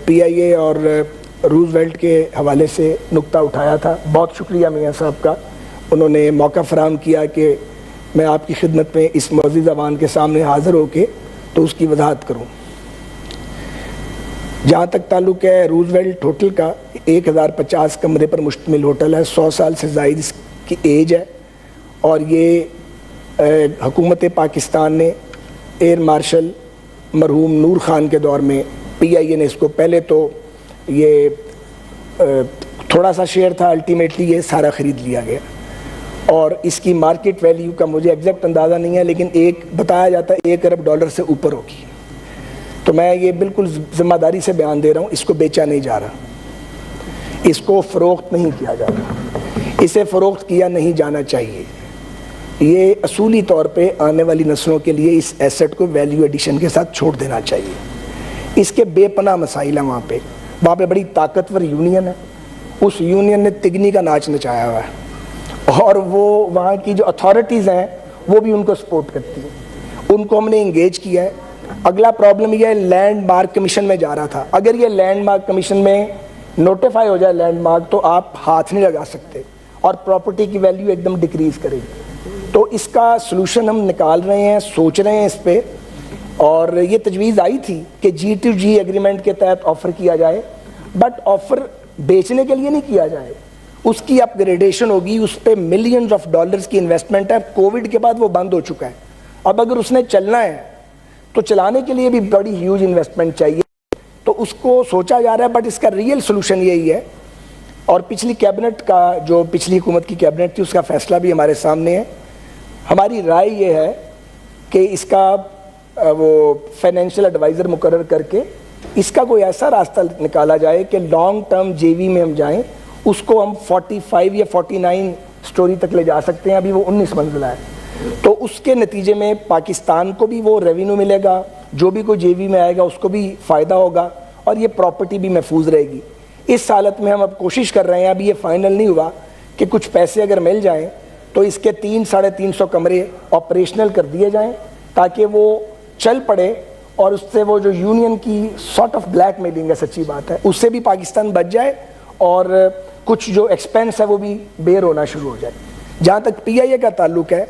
پی آئی اے اور روزویلٹ کے حوالے سے نکتہ اٹھایا تھا. بہت شکریہ میاں صاحب کا, انہوں نے موقع فراہم کیا کہ میں آپ کی خدمت میں اس معزز زبان کے سامنے حاضر ہو کے تو اس کی وضاحت کروں. جہاں تک تعلق ہے روزویلٹ ہوٹل کا, 1050 کمرے پر مشتمل ہوٹل ہے, 100 سال سے زائد اس کی ایج ہے, اور یہ حکومت پاکستان نے ایئر مارشل مرحوم نور خان کے دور میں پی آئی اے نے اس کو, پہلے تو یہ تھوڑا سا شیئر تھا, الٹیمیٹلی یہ سارا خرید لیا گیا, اور اس کی مارکیٹ ویلیو کا مجھے ایگزیکٹ اندازہ نہیں ہے, لیکن ایک بتایا جاتا ہے $1 ارب سے اوپر ہوگی. تو میں یہ بالکل ذمہ داری سے بیان دے رہا ہوں, اس کو بیچا نہیں جا رہا, اس کو فروخت نہیں کیا جا رہا, اسے فروخت کیا نہیں جانا چاہیے. یہ اصولی طور پہ آنے والی نسلوں کے لیے اس ایسٹ کو ویلیو ایڈیشن کے ساتھ چھوڑ دینا چاہیے. اس کے بے پناہ مسائل ہیں وہاں پہ بڑی طاقتور یونین ہے, اس یونین نے تگنی کا ناچ نچایا ہوا ہے, اور وہ وہاں کی جو اتھارٹیز ہیں وہ بھی ان کو سپورٹ کرتی ہیں, ان کو ہم نے انگیج کیا ہے. اگلا پرابلم یہ ہے, لینڈ مارک کمیشن میں جا رہا تھا, اگر یہ لینڈ مارک کمیشن میں نوٹیفائی ہو جائے لینڈ مارک تو آپ ہاتھ نہیں لگا سکتے, اور پراپرٹی کی ویلیو ایک دم ڈکریز کرے گی. تو اس کا سلوشن ہم نکال رہے ہیں, سوچ رہے ہیں اس پہ, اور یہ تجویز آئی تھی کہ G2G ایگریمنٹ کے تحت آفر کیا جائے, بٹ آفر بیچنے کے لیے نہیں کیا جائے, اس کی اپ گریڈیشن ہوگی, اس پہ ملینز آف ڈالرز کی انویسٹمنٹ ہے. کووڈ کے بعد وہ بند ہو چکا ہے, اب اگر اس نے چلنا ہے تو چلانے کے لیے بھی بڑی ہیوج انویسٹمنٹ چاہیے, تو اس کو سوچا جا رہا ہے, بٹ اس کا ریئل سلوشن یہی ہے. اور پچھلی کیبنٹ کا, جو پچھلی حکومت کی کیبنٹ تھی, اس کا فیصلہ بھی ہمارے سامنے ہے. ہماری رائے یہ ہے کہ اس کا وہ فائنینشیل ایڈوائزر مقرر کر کے اس کا کوئی ایسا راستہ نکالا جائے کہ لانگ ٹرم جے وی میں ہم جائیں, اس کو ہم 45 یا 49 سٹوری تک لے جا سکتے ہیں, ابھی وہ 19 منزلہ ہے. تو اس کے نتیجے میں پاکستان کو بھی وہ ریونیو ملے گا, جو بھی کوئی جے وی میں آئے گا اس کو بھی فائدہ ہوگا, اور یہ پراپرٹی بھی محفوظ رہے گی. اس حالت میں ہم اب کوشش کر رہے ہیں, ابھی یہ فائنل نہیں ہوا, کہ کچھ پیسے اگر مل جائیں تو اس کے 300-350 کمرے آپریشنل کر دیے جائیں, تاکہ وہ چل پڑے, اور اس سے وہ جو یونین کی سارٹ آف بلیک میلنگ ہے, سچی بات ہے, اس سے بھی پاکستان بچ جائے, اور کچھ جو ایکسپینس ہے وہ بھی بیئر ہونا شروع ہو جائے. جہاں تک پی آئی اے کا تعلق ہے,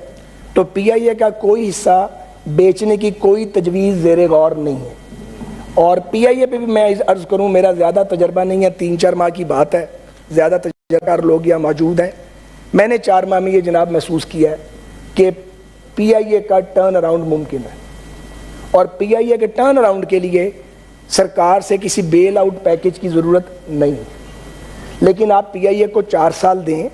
تو پی آئی اے کا کوئی حصہ بیچنے کی کوئی تجویز زیر غور نہیں ہے, اور پی آئی اے پہ بھی میں عرض کروں, میرا زیادہ تجربہ نہیں ہے, 3-4 ماہ کی بات ہے, زیادہ تجربہ کار لوگ یہاں موجود ہیں. میں نے 4 ماہ میں یہ جناب محسوس کیا ہے کہ پی آئی اے کا ٹرن اراؤنڈ ممکن ہے, اور پی آئی اے کے ٹرن اراؤنڈ کے لیے سرکار سے کسی بیل آؤٹ پیکج کی ضرورت نہیں. لیکن آپ پی آئی اے کو 4 سال دیں,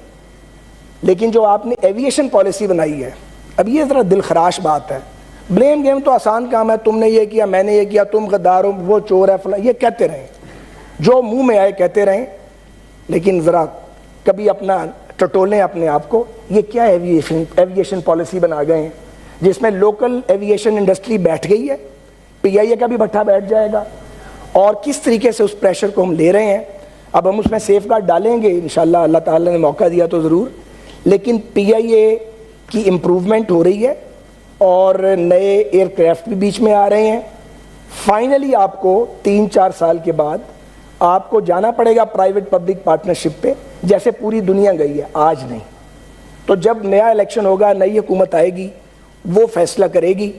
لیکن جو آپ نے ایویشن پالیسی بنائی ہے, اب یہ ذرا دل خراش بات ہے. بلیم گیم تو آسان کام ہے, تم نے یہ کیا, میں نے یہ کیا, تم غدار ہو, وہ چور ہے, فلاں, یہ کہتے رہیں, جو منہ میں آئے کہتے رہیں, لیکن ذرا کبھی اپنا ٹٹولیں اپنے آپ کو. یہ کیا ایویشن پالیسی بنا گئے ہیں, جس میں لوکل ایویشن انڈسٹری بیٹھ گئی ہے, پی آئی اے کا بھی بھٹا بیٹھ جائے گا, اور کس طریقے سے اس پریشر کو ہم لے رہے ہیں. اب ہم اس میں سیف گارڈ ڈالیں گے انشاءاللہ, اللہ تعالیٰ نے موقع دیا تو ضرور, لیکن پی آئی اے کی امپروومنٹ ہو رہی ہے, اور نئے ایئر کرافٹ بھی بیچ میں آ رہے ہیں. فائنلی آپ کو 3-4 سال کے بعد آپ کو جانا پڑے گا پرائیویٹ پبلک پارٹنرشپ پہ, جیسے پوری دنیا گئی ہے, آج نہیں. تو جب نیا الیکشن ہوگا, نئی حکومت آئے گی, وہ فیصلہ کرے گی.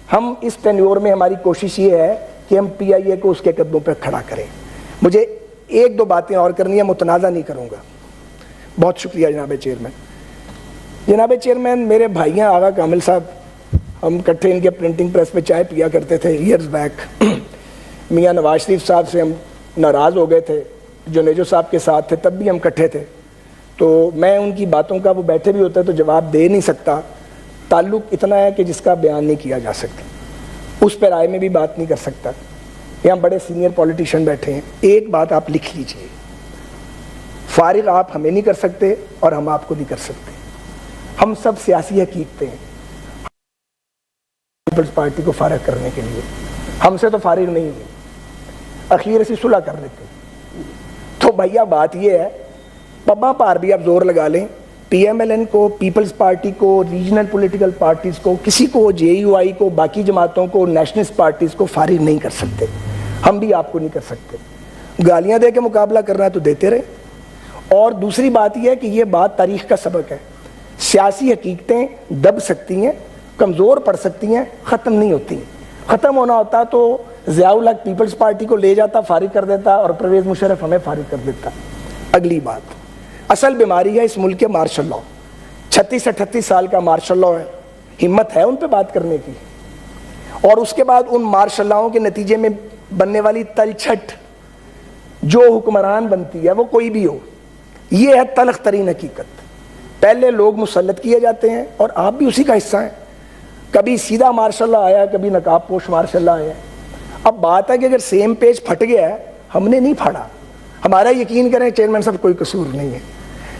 ہم اس ٹینیور میں ہماری کوشش یہ ہے کہ ہم پی آئی اے کو اس کے قدموں پہ کھڑا کریں. مجھے 1-2 باتیں اور کرنی ہے, متنازع نہیں کروں گا. بہت شکریہ جناب چیئرمین. جناب چیئرمین, میرے بھائی ہیں آغا کامل صاحب, ہم کٹھے ان کے پرنٹنگ پریس پہ چائے پیا کرتے تھے ایئرز بیک. میاں نواز شریف صاحب سے ہم ناراض ہو گئے تھے, جنیجو صاحب کے ساتھ تھے, تب بھی ہم کٹھے تھے. تو میں ان کی باتوں کا, وہ بیٹھے بھی ہوتے تو جواب دے نہیں سکتا. تعلق اتنا ہے کہ جس کا بیان نہیں کیا جا سکتا, اس پر رائے میں بھی بات نہیں کر سکتا. یہاں بڑے سینئر پولیٹیشین بیٹھے ہیں. ایک بات آپ لکھ لیجئے, فارغ آپ ہمیں نہیں کر سکتے اور ہم آپ کو نہیں کر سکتے. ہم سب سیاسی حقیقتیں ہیں. پیپلز پارٹی کو فارغ کرنے کے لیے ہم سے تو فارغ نہیں ہوئی, اخیر سے صلح کر لیتے. تو بھیا بات یہ ہے, پبا پار بھی آپ زور لگا لیں, پی ایم ایل این کو, پیپلز پارٹی کو, ریجنل پولیٹیکل پارٹیز کو, کسی کو, جے یو آئی کو, باقی جماعتوں کو, نیشنلسٹ پارٹیز کو فارغ نہیں کر سکتے. ہم بھی آپ کو نہیں کر سکتے. گالیاں دے کے مقابلہ کرنا ہے تو دیتے رہے. اور دوسری بات یہ ہے کہ یہ بات تاریخ کا سبق ہے. سیاسی حقیقتیں دب سکتی ہیں, کمزور پڑ سکتی ہیں, ختم نہیں ہوتی. ختم ہونا ہوتا تو ضیاء الحق پیپلز پارٹی کو لے جاتا, فارغ کر دیتا, اور پرویز مشرف ہمیں فارغ کر دیتا. اگلی بات, اصل بیماری ہے اس ملک کے مارشل لاء. 36-38 سال کا مارشل لاء ہے. ہمت ہے ان پہ بات کرنے کی؟ اور اس کے بعد ان مارشل لاؤں کے نتیجے میں بننے والی تلچھٹ جو حکمران بنتی ہے وہ کوئی بھی ہو, یہ ہے تلخ ترین حقیقت. پہلے لوگ مسلط کیے جاتے ہیں اور آپ بھی اسی کا حصہ ہیں. کبھی سیدھا مارشل لاء آیا, کبھی نقاب پوش مارشل لاء آیا. اب بات ہے کہ اگر سیم پیج پھٹ گیا ہے, ہم نے نہیں پھاڑا, ہمارا یقین کریں چیئرمین صاحب کوئی قصور نہیں ہے.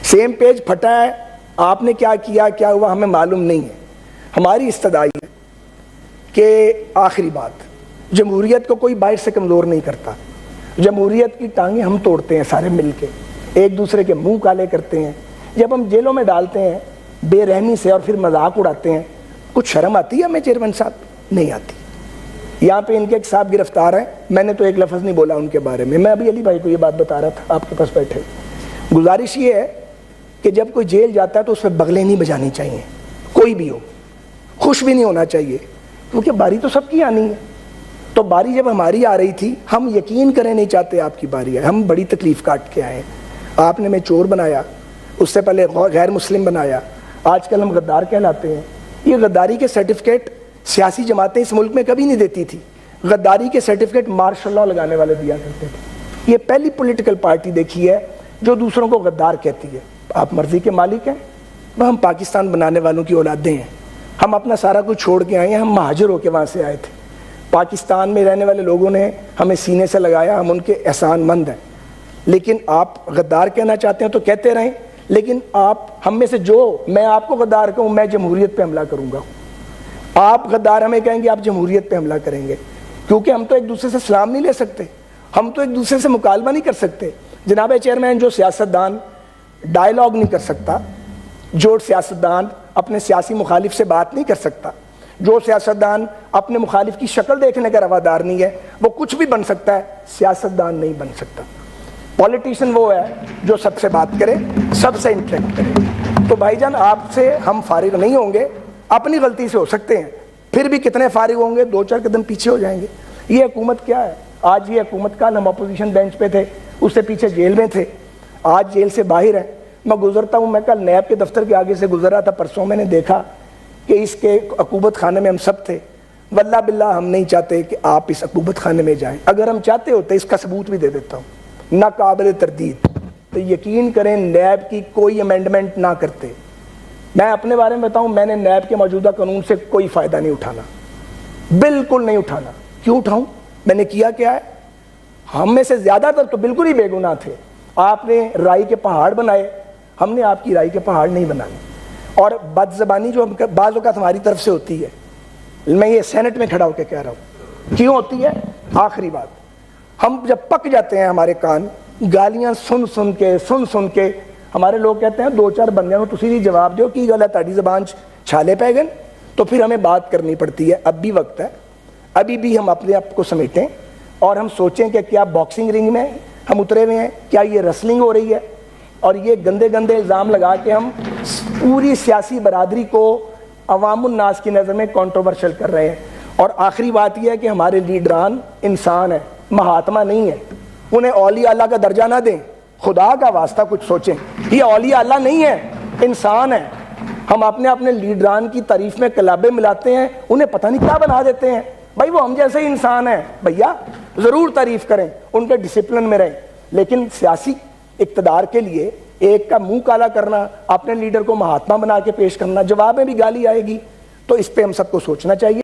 سیم پیج پھٹا ہے, آپ نے کیا کیا, کیا ہوا, ہمیں معلوم نہیں ہے. ہماری استدعائی ہے کہ آخری بات, جمہوریت کو کوئی باہر سے کمزور نہیں کرتا. جمہوریت کی ٹانگیں ہم توڑتے ہیں سارے مل کے, ایک دوسرے کے منہ کالے کرتے ہیں. جب ہم جیلوں میں ڈالتے ہیں بے رحمی سے اور پھر مذاق اڑاتے ہیں, کچھ شرم آتی ہے ہمیں چیئرمین صاحب؟ نہیں آتی. یہاں پہ ان کے ایک صاحب گرفتار ہیں, میں نے تو ایک لفظ نہیں بولا ان کے بارے میں. میں ابھی علی بھائی کو یہ بات بتا رہا تھا آپ کے پاس بیٹھے. گزارش یہ ہے کہ جب کوئی جیل جاتا ہے تو اس پہ بغلیں نہیں بجانی چاہیے, کوئی بھی ہو. خوش بھی نہیں ہونا چاہیے, کیونکہ باری تو سب کی آنی ہے. تو باری جب ہماری آ رہی تھی, ہم یقین کریں نہیں چاہتے آپ کی باری ہے. ہم بڑی تکلیف کاٹ کے آئے ہیں. آپ نے ہمیں چور بنایا, اس سے پہلے غیر مسلم بنایا, آج کل ہم غدار کہلاتے ہیں. یہ غداری کے سرٹیفکیٹ سیاسی جماعتیں اس ملک میں کبھی نہیں دیتی تھی. غداری کے سرٹیفکیٹ مارشل لاء لگانے والے دیا کرتے تھے. یہ پہلی پولیٹیکل پارٹی دیکھی ہے جو دوسروں کو غدار کہتی ہے. آپ مرضی کے مالک ہیں, وہ ہم پاکستان بنانے والوں کی اولادیں ہیں. ہم اپنا سارا کچھ چھوڑ کے آئے ہیں, ہم مہاجر ہو کے وہاں سے آئے تھے. پاکستان میں رہنے والے لوگوں نے ہمیں سینے سے لگایا, ہم ان کے احسان مند ہیں. لیکن آپ غدار کہنا چاہتے ہیں تو کہتے رہیں, لیکن آپ ہم میں سے جو, میں آپ کو غدار کہوں, میں جمہوریت پہ حملہ کروں گا. آپ غدار ہمیں کہیں گے, آپ جمہوریت پہ حملہ کریں گے. کیونکہ ہم تو ایک دوسرے سے سلام نہیں لے سکتے, ہم تو ایک دوسرے سے مکالمہ نہیں کر سکتے. جناب چیئرمین, جو سیاستدان ڈائیلاگ نہیں کر سکتا, جو سیاستدان اپنے سیاسی مخالف سے بات نہیں کر سکتا, جو سیاستدان اپنے مخالف کی شکل دیکھنے کا روادار نہیں ہے, وہ کچھ بھی بن سکتا ہے, سیاستدان نہیں بن سکتا. پولیٹیشین وہ ہے جو سب سے بات کرے, سب سے انٹریکٹ کرے. تو بھائی جان, آپ سے ہم فارغ نہیں ہوں گے, اپنی غلطی سے ہو سکتے ہیں, پھر بھی کتنے فارغ ہوں گے, 2-4 قدم پیچھے ہو جائیں گے. یہ حکومت کیا ہے آج؟ یہ حکومت کا ہم اپوزیشن بینچ پہ تھے, اس سے پیچھے جیل میں تھے, آج جیل سے باہر ہیں. میں گزرتا ہوں, میں کل نیب کے دفتر کے آگے سے گزر رہا تھا پرسوں, میں نے دیکھا کہ اس کے عقوبت خانے میں ہم سب تھے. واللہ باللہ ہم نہیں چاہتے کہ آپ اس عقوبت خانے میں جائیں. اگر ہم چاہتے ہوتے, اس کا ثبوت بھی دے دیتا ہوں, نہ قابل تردید. تو یقین کریں نیب کی کوئی امینڈمنٹ نہ کرتے. میں اپنے بارے میں بتاؤں, میں نے نیب کے موجودہ قانون سے کوئی فائدہ نہیں اٹھانا, بالکل نہیں اٹھانا. کیوں اٹھاؤں؟ میں نے کیا کیا ہے؟ ہم میں سے زیادہ تر تو بالکل ہی بے گناہ تھے. آپ نے رائی کے پہاڑ بنائے, ہم نے آپ کی رائی کے پہاڑ نہیں بنائے. اور بد زبانی جو بعض اوقات ہماری طرف سے ہوتی ہے, میں یہ سینٹ میں کھڑا ہو کے کہہ رہا ہوں, کیوں ہوتی ہے؟ آخری بات, ہم جب پک جاتے ہیں ہمارے کان گالیاں سن سن کے, ہمارے لوگ کہتے ہیں 2-4 بندیاں کو تسی جواب دیو کی گل ہے, تاڑی زبان چھالے پہ گئے, تو پھر ہمیں بات کرنی پڑتی ہے. اب بھی وقت ہے, ابھی بھی ہم اپنے آپ کو سمیٹیں اور ہم سوچیں کہ کیا باکسنگ رنگ میں ہم اترے ہوئے ہیں, کیا یہ ریسلنگ ہو رہی ہے, اور یہ گندے گندے الزام لگا کے ہم پوری سیاسی برادری کو عوام الناس کی نظر میں کنٹروورشل کر رہے ہیں. اور آخری بات یہ ہے کہ ہمارے لیڈران انسان ہیں, مہاتما نہیں ہیں. انہیں اولیاء اللہ کا درجہ نہ دیں, خدا کا واسطہ کچھ سوچیں. یہ اولیاء اللہ نہیں ہے, انسان ہیں. ہم اپنے لیڈران کی تعریف میں کلابیں ملاتے ہیں, انہیں پتہ نہیں کیا بنا دیتے ہیں. بھائی وہ ہم جیسے ہی انسان ہیں, بھیا ضرور تعریف کریں, ان کے ڈسپلن میں رہیں, لیکن سیاسی اقتدار کے لیے ایک کا منہ کالا کرنا, اپنے لیڈر کو مہاتما بنا کے پیش کرنا, جواب میں بھی گالی آئے گی. تو اس پہ ہم سب کو سوچنا چاہیے.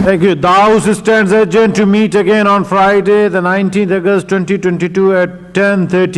Thank you. The House stands adjourned to meet again on Friday, the 19th August 2022 at 10:30.